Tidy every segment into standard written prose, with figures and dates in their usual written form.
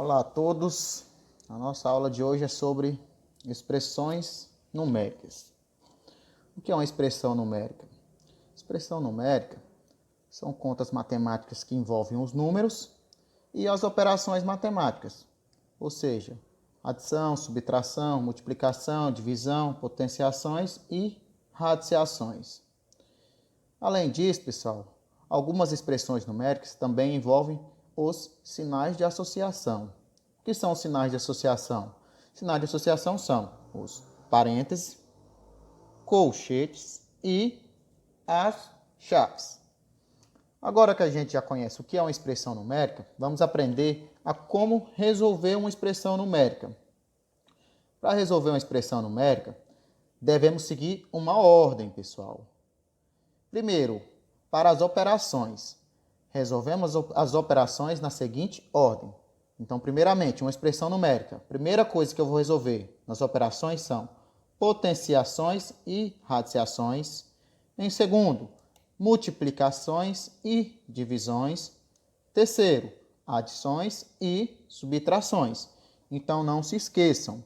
Olá a todos. A nossa aula de hoje é sobre expressões numéricas. O que é uma expressão numérica? Expressão numérica são contas matemáticas que envolvem os números e as operações matemáticas, ou seja, adição, subtração, multiplicação, divisão, potenciações e radiciações. Além disso, pessoal, algumas expressões numéricas também envolvem os sinais de associação. O que são os sinais de associação? Sinais de associação são os parênteses, colchetes e as chaves. Agora que a gente já conhece o que é uma expressão numérica, vamos aprender a como resolver uma expressão numérica. Para resolver uma expressão numérica, devemos seguir uma ordem, pessoal. Primeiro, para as operações. Resolvemos as operações na seguinte ordem. Então, primeiramente, uma expressão numérica. Primeira coisa que eu vou resolver nas operações são potenciações e radiciações. Em segundo, multiplicações e divisões. Terceiro, adições e subtrações. Então, não se esqueçam.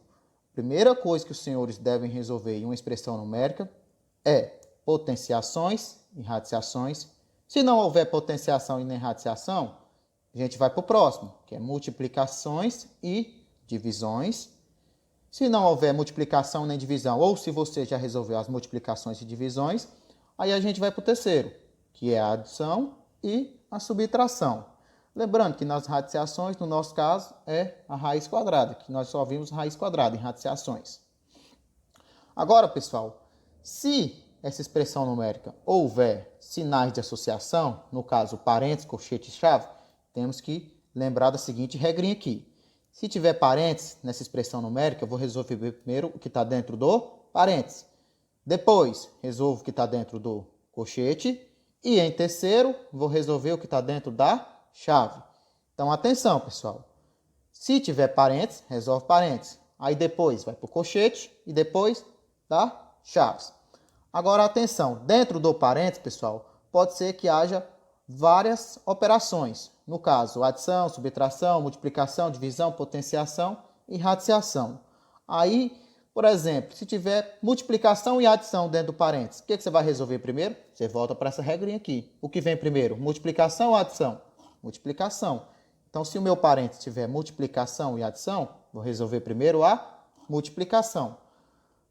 Primeira coisa que os senhores devem resolver em uma expressão numérica é potenciações e radiciações. Se não houver potenciação e nem radiciação, a gente vai para o próximo, que é multiplicações e divisões. Se não houver multiplicação nem divisão, ou se você já resolveu as multiplicações e divisões, aí a gente vai para o terceiro, que é a adição e a subtração. Lembrando que nas radiciações, no nosso caso, é a raiz quadrada, que nós só vimos raiz quadrada em radiciações. Agora, pessoal, se essa expressão numérica houver sinais de associação, no caso parênteses, colchete e chave, temos que lembrar da seguinte regrinha aqui. Se tiver parênteses nessa expressão numérica, eu vou resolver primeiro o que está dentro do parênteses. Depois, resolvo o que está dentro do colchete. E em terceiro, vou resolver o que está dentro da chave. Então, atenção, pessoal. Se tiver parênteses, resolve parênteses. Aí depois vai para o colchete e depois dá chaves. Agora, atenção, dentro do parênteses, pessoal, pode ser que haja várias operações. No caso, adição, subtração, multiplicação, divisão, potenciação e radiciação. Aí, por exemplo, se tiver multiplicação e adição dentro do parênteses, o que você vai resolver primeiro? Você volta para essa regrinha aqui. O que vem primeiro? Multiplicação ou adição? Multiplicação. Então, se o meu parênteses tiver multiplicação e adição, vou resolver primeiro a multiplicação.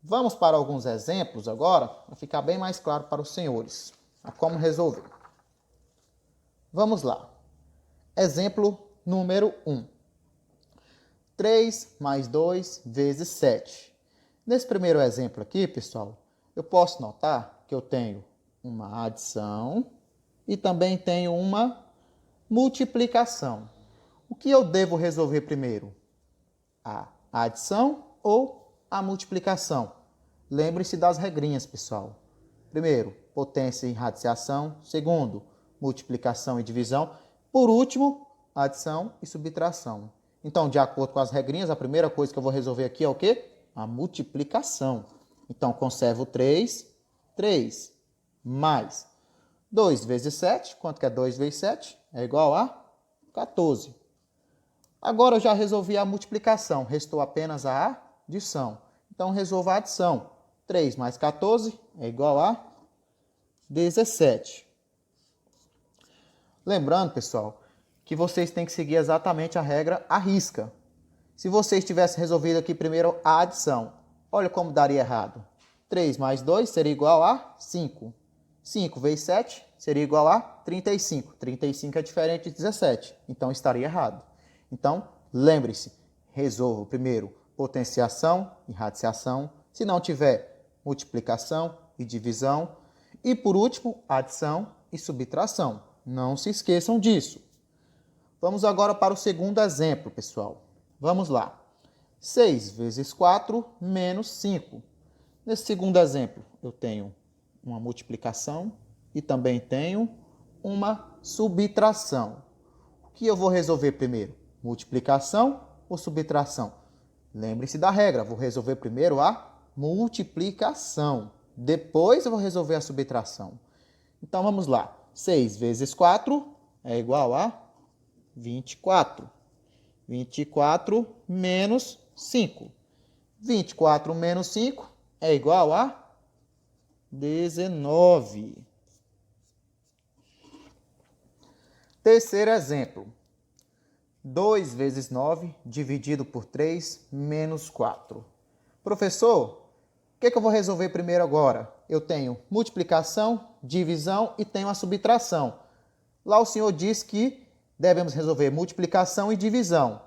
Vamos para alguns exemplos agora, para ficar bem mais claro para os senhores a como resolver. Vamos lá. Exemplo número 1. 3 mais 2 vezes 7. Nesse primeiro exemplo aqui, pessoal, eu posso notar que eu tenho uma adição e também tenho uma multiplicação. O que eu devo resolver primeiro? A adição ou a multiplicação? Lembre-se das regrinhas, pessoal. Primeiro, potência e radiciação. Segundo, multiplicação e divisão. Por último, adição e subtração. Então, de acordo com as regrinhas, a primeira coisa que eu vou resolver aqui é o quê? A multiplicação. Então, conservo 3 mais 2 vezes 7. Quanto que é 2 vezes 7? É igual a 14. Agora eu já resolvi a multiplicação, restou apenas a adição. Então, resolvo a adição. 3 mais 14 é igual a 17. Lembrando, pessoal, que vocês têm que seguir exatamente a regra à risca. Se vocês tivessem resolvido aqui primeiro a adição, olha como daria errado. 3 mais 2 seria igual a 5. 5 vezes 7 seria igual a 35. 35 é diferente de 17, então estaria errado. Então, lembre-se, resolva primeiro potenciação e radiciação. Se não tiver, multiplicação e divisão. E, por último, adição e subtração. Não se esqueçam disso. Vamos agora para o segundo exemplo, pessoal. Vamos lá. 6 vezes 4 menos 5. Nesse segundo exemplo, eu tenho uma multiplicação e também tenho uma subtração. O que eu vou resolver primeiro? Multiplicação ou subtração? Lembre-se da regra, vou resolver primeiro a multiplicação. Depois eu vou resolver a subtração. Então vamos lá. 6 vezes 4 é igual a 24. 24 menos 5. 24 menos 5 é igual a 19. Terceiro exemplo. 2 vezes 9 dividido por 3 menos 4. Professor, o que eu vou resolver primeiro agora? Eu tenho multiplicação, divisão e tenho a subtração. Lá o senhor diz que devemos resolver multiplicação e divisão.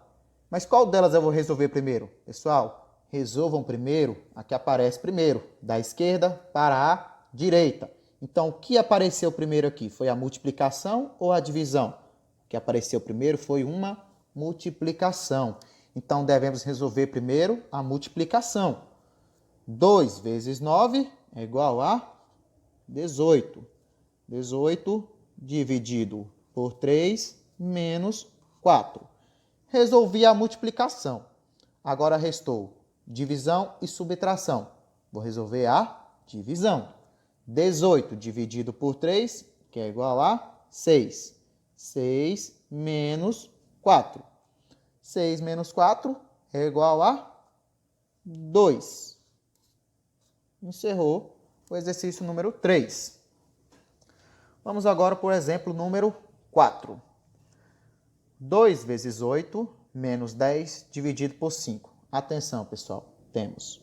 Mas qual delas eu vou resolver primeiro? Pessoal, resolvam primeiro a que aparece primeiro, da esquerda para a direita. Então, o que apareceu primeiro aqui? Foi a multiplicação ou a divisão? O que apareceu primeiro foi uma multiplicação. Então, devemos resolver primeiro a multiplicação. 2 vezes 9 é igual a 18. 18 dividido por 3 menos 4. Resolvi a multiplicação. Agora restou divisão e subtração. Vou resolver a divisão. 18 dividido por 3, que é igual a 6. 6 menos 4. 6 menos 4 é igual a 2. Encerrou o exercício número 3. Vamos agora para o exemplo número 4. 2 vezes 8 menos 10 dividido por 5. Atenção, pessoal. Temos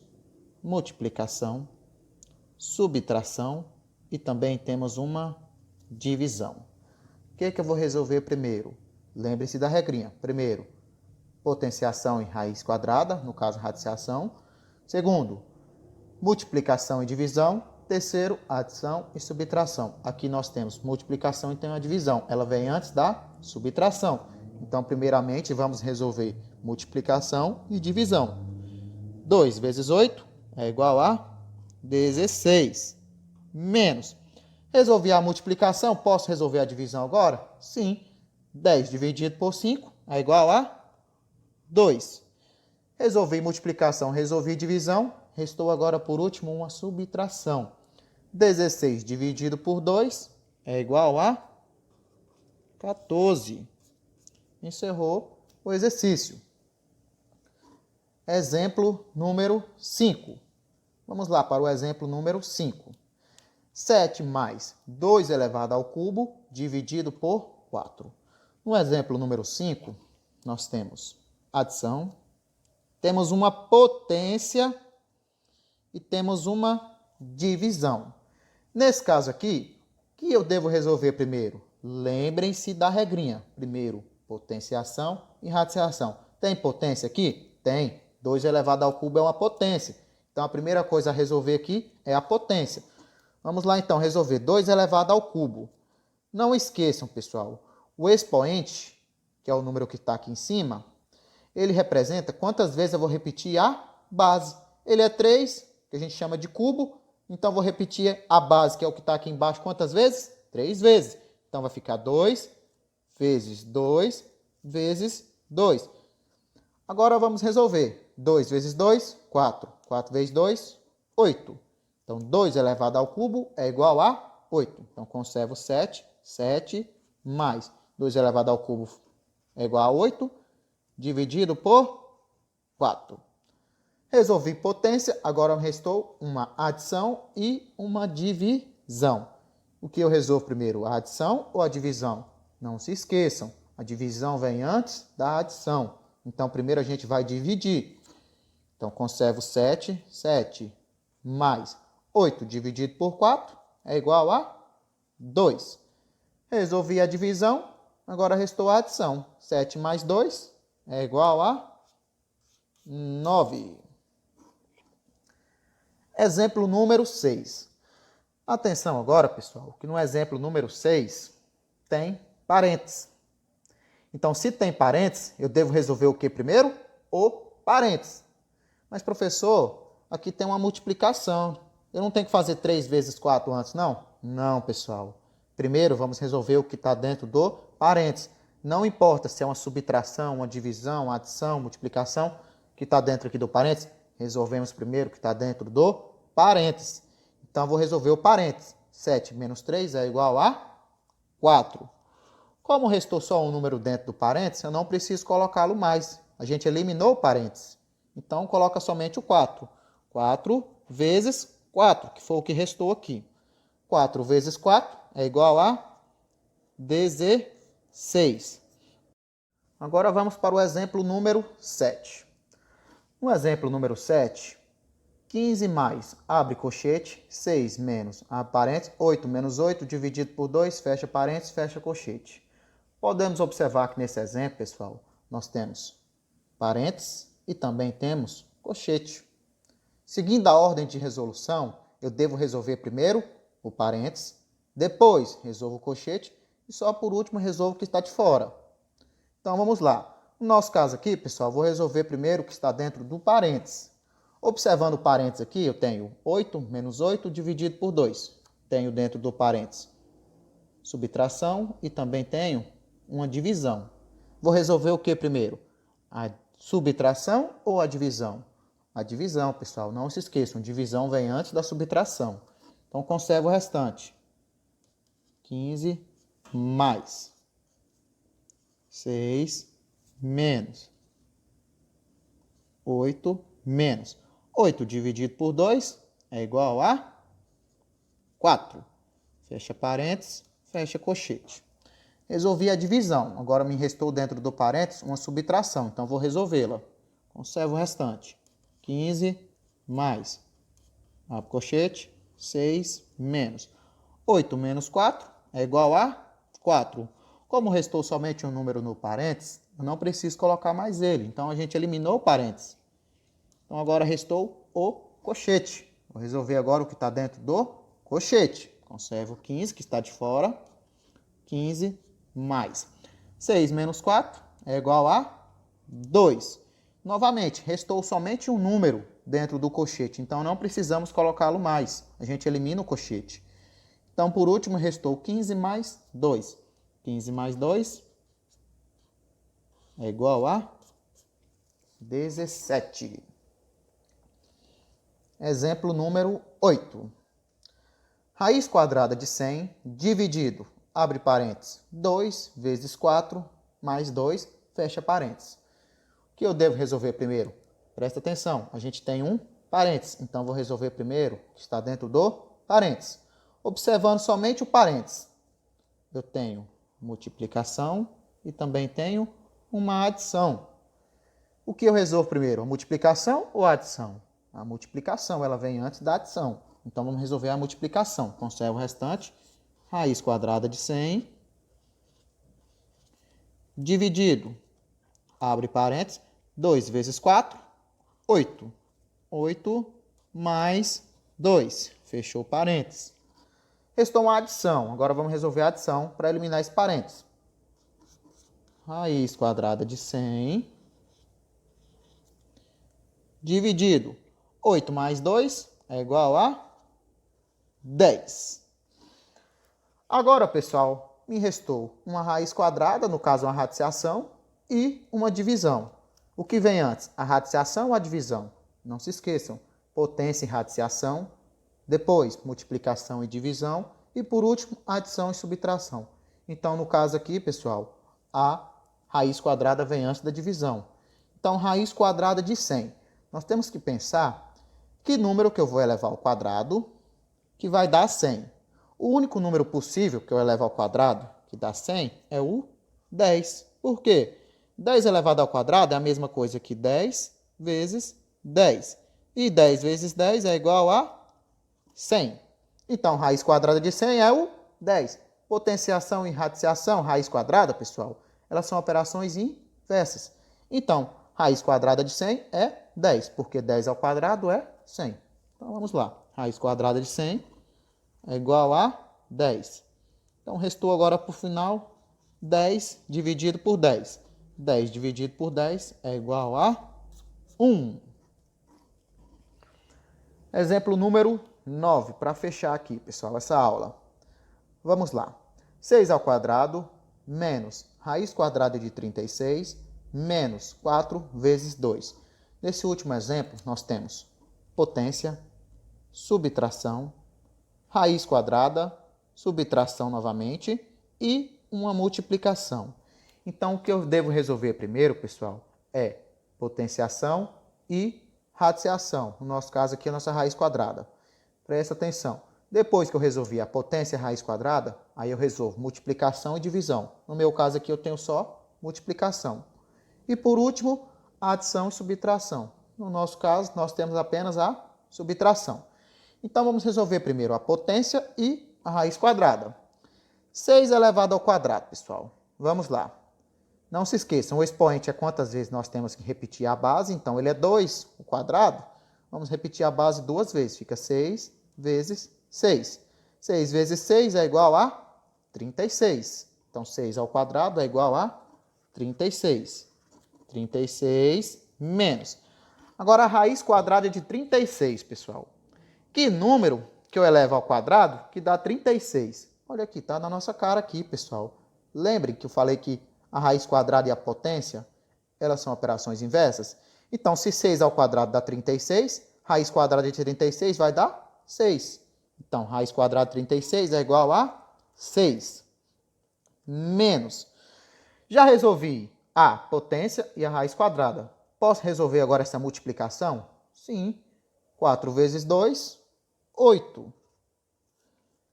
multiplicação, subtração e também temos uma divisão. O que eu vou resolver primeiro? Lembre-se da regrinha. Primeiro, potenciação e raiz quadrada, no caso, radiciação. Segundo, multiplicação e divisão. Terceiro, adição e subtração. Aqui nós temos multiplicação e tem uma divisão. Ela vem antes da subtração. Então, primeiramente, vamos resolver multiplicação e divisão. 2 vezes 8 é igual a 16. Menos. Resolvi a multiplicação, posso resolver a divisão agora? Sim. 10 dividido por 5 é igual a 2. Resolvi multiplicação, resolvi divisão. Restou agora, por último, uma subtração. 16 dividido por 2 é igual a 14. Encerrou o exercício. Exemplo número 5. Vamos lá para o exemplo número 5. 7 mais 2 elevado ao cubo dividido por 4. No exemplo número 5, nós temos adição, temos uma potência e temos uma divisão. Nesse caso aqui, o que eu devo resolver primeiro? Lembrem-se da regrinha. Primeiro, potenciação e radiciação. Tem potência aqui? Tem. 2 elevado ao cubo é uma potência. Então, a primeira coisa a resolver aqui é a potência. Vamos lá, então, resolver 2 elevado ao cubo. Não esqueçam, pessoal, o expoente, que é o número que está aqui em cima, ele representa quantas vezes eu vou repetir a base. Ele é 3, que a gente chama de cubo, então vou repetir a base, que é o que está aqui embaixo, quantas vezes? 3 vezes. Então, vai ficar 2 vezes 2 vezes 2. Agora, vamos resolver. 2 vezes 2, 4. 4 vezes 2, 8. Então, 2 elevado ao cubo é igual a 8. Então, conservo 7. 7 mais 2 elevado ao cubo é igual a 8, dividido por 4. Resolvi potência, agora restou uma adição e uma divisão. O que eu resolvo primeiro, a adição ou a divisão? Não se esqueçam, a divisão vem antes da adição. Então, primeiro a gente vai dividir. Então, conservo 7, 7 mais 8 dividido por 4 é igual a 2. Resolvi a divisão, agora restou a adição. 7 mais 2 é igual a 9. Exemplo número 6. Atenção agora, pessoal, que no exemplo número 6 tem parênteses. Então, se tem parênteses, eu devo resolver o que primeiro? O parênteses. Mas, professor, aqui tem uma multiplicação. Eu não tenho que fazer 3 vezes 4 antes, não? Não, pessoal. Primeiro, vamos resolver o que está dentro do parênteses. Não importa se é uma subtração, uma divisão, uma adição, multiplicação, que está dentro aqui do parênteses. Resolvemos primeiro o que está dentro do parênteses. Então, vou resolver o parênteses. 7 menos 3 é igual a 4. Como restou só um número dentro do parênteses, eu não preciso colocá-lo mais. A gente eliminou o parênteses. Então, coloca somente o 4. 4 vezes 4, que foi o que restou aqui. 4 vezes 4 é igual a 16. Agora vamos para o exemplo número 7. No exemplo número 7, 15 mais, abre colchete, 6 menos, abre parênteses, 8 menos 8, dividido por 2, fecha parênteses, fecha colchete. Podemos observar que nesse exemplo, pessoal, nós temos parênteses e também temos colchete. Seguindo a ordem de resolução, eu devo resolver primeiro o parênteses, depois resolvo o colchete e só por último resolvo o que está de fora. Então vamos lá. No nosso caso aqui, pessoal, vou resolver primeiro o que está dentro do parênteses. Observando o parênteses aqui, eu tenho 8 menos 8 dividido por 2. Tenho dentro do parênteses subtração e também tenho uma divisão. Vou resolver o que primeiro? A subtração ou a divisão? A divisão, pessoal. Não se esqueçam, divisão vem antes da subtração. Então, conservo o restante. 15 mais 6 menos 8 menos 8 dividido por 2 é igual a 4. Fecha parênteses, fecha colchete. Resolvi a divisão. Agora me restou dentro do parênteses uma subtração. Então, vou resolvê-la. Conservo o restante. 15 mais, abre colchete, 6 menos. 8 menos 4 é igual a 4. Como restou somente um número no parênteses, eu não preciso colocar mais ele. Então, a gente eliminou o parênteses. Então, agora restou o colchete. Vou resolver agora o que está dentro do colchete. Conservo 15, que está de fora. 15 mais 6 menos 4 é igual a 2. Novamente, restou somente um número dentro do colchete. Então, não precisamos colocá-lo mais. A gente elimina o colchete. Então, por último, restou 15 mais 2. 15 mais 2 é igual a 17. Exemplo número 8. Raiz quadrada de 100 dividido, abre parênteses, 2 vezes 4 mais 2, fecha parênteses. O que eu devo resolver primeiro? Presta atenção, a gente tem um parênteses, então vou resolver primeiro o que está dentro do parênteses. Observando somente o parênteses, eu tenho multiplicação e também tenho uma adição. O que eu resolvo primeiro, a multiplicação ou a adição? A multiplicação, ela vem antes da adição. Então, vamos resolver a multiplicação. Conservo o restante. Raiz quadrada de 100 dividido, abre parênteses, 2 vezes 4, 8. 8 mais 2, fechou parênteses. Restou uma adição. Agora, vamos resolver a adição para eliminar esse parênteses. Raiz quadrada de 100 dividido, 8 mais 2 é igual a 10. Agora, pessoal, me restou uma raiz quadrada, no caso uma radiciação, e uma divisão. O que vem antes, a radiciação ou a divisão? Não se esqueçam, potência e radiciação, depois multiplicação e divisão, e por último, adição e subtração. Então, no caso aqui, pessoal, a raiz quadrada vem antes da divisão. Então, raiz quadrada de 100. Nós temos que pensar que número que eu vou elevar ao quadrado que vai dar 100. O único número possível que eu elevo ao quadrado que dá 100 é o 10. Por quê? 10 elevado ao quadrado é a mesma coisa que 10 vezes 10. E 10 vezes 10 é igual a 100. Então, raiz quadrada de 100 é o 10. Potenciação e radiciação, raiz quadrada, pessoal, elas são operações inversas. Então, raiz quadrada de 100 é 10, porque 10 ao quadrado é 100. Então, vamos lá. Raiz quadrada de 100 é igual a 10. Então, restou agora por final 10 dividido por 10. 10 dividido por 10 é igual a 1. Exemplo número 9, para fechar aqui, pessoal, essa aula. Vamos lá. 6 ao quadrado menos raiz quadrada de 36 menos 4 vezes 2. Nesse último exemplo, nós temos potência, subtração, raiz quadrada, subtração novamente e uma multiplicação. Então, o que eu devo resolver primeiro, pessoal, é potenciação e radiciação. No nosso caso aqui, a nossa raiz quadrada. Presta atenção. Depois que eu resolvi a potência e a raiz quadrada, aí eu resolvo multiplicação e divisão. No meu caso aqui, eu tenho só multiplicação. E por último, a adição e subtração. No nosso caso, nós temos apenas a subtração. Então, vamos resolver primeiro a potência e a raiz quadrada. 6 elevado ao quadrado, pessoal. Vamos lá. Não se esqueçam, o expoente é quantas vezes nós temos que repetir a base. Então, ele é 2, o quadrado. Vamos repetir a base 2 vezes. Fica 6 vezes 6. 6 vezes 6 é igual a 36. Então, 6 ao quadrado é igual a 36. 36 menos. Agora, a raiz quadrada de 36, pessoal. Que número que eu elevo ao quadrado que dá 36? Olha aqui, tá na nossa cara aqui, pessoal. Lembrem que eu falei que a raiz quadrada e a potência, elas são operações inversas? Então, se 6 ao quadrado dá 36, raiz quadrada de 36 vai dar 6. Então, raiz quadrada de 36 é igual a 6. Menos. Já resolvi a potência e a raiz quadrada. Posso resolver agora essa multiplicação? Sim. 4 vezes 2, 8.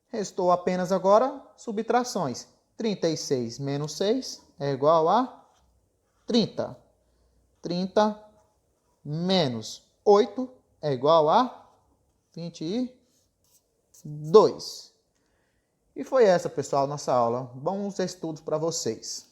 Restou apenas agora subtrações. 36 menos 6 é igual a 30. 30 menos 8 é igual a 22. E foi essa, pessoal, nossa aula. Bons estudos para vocês.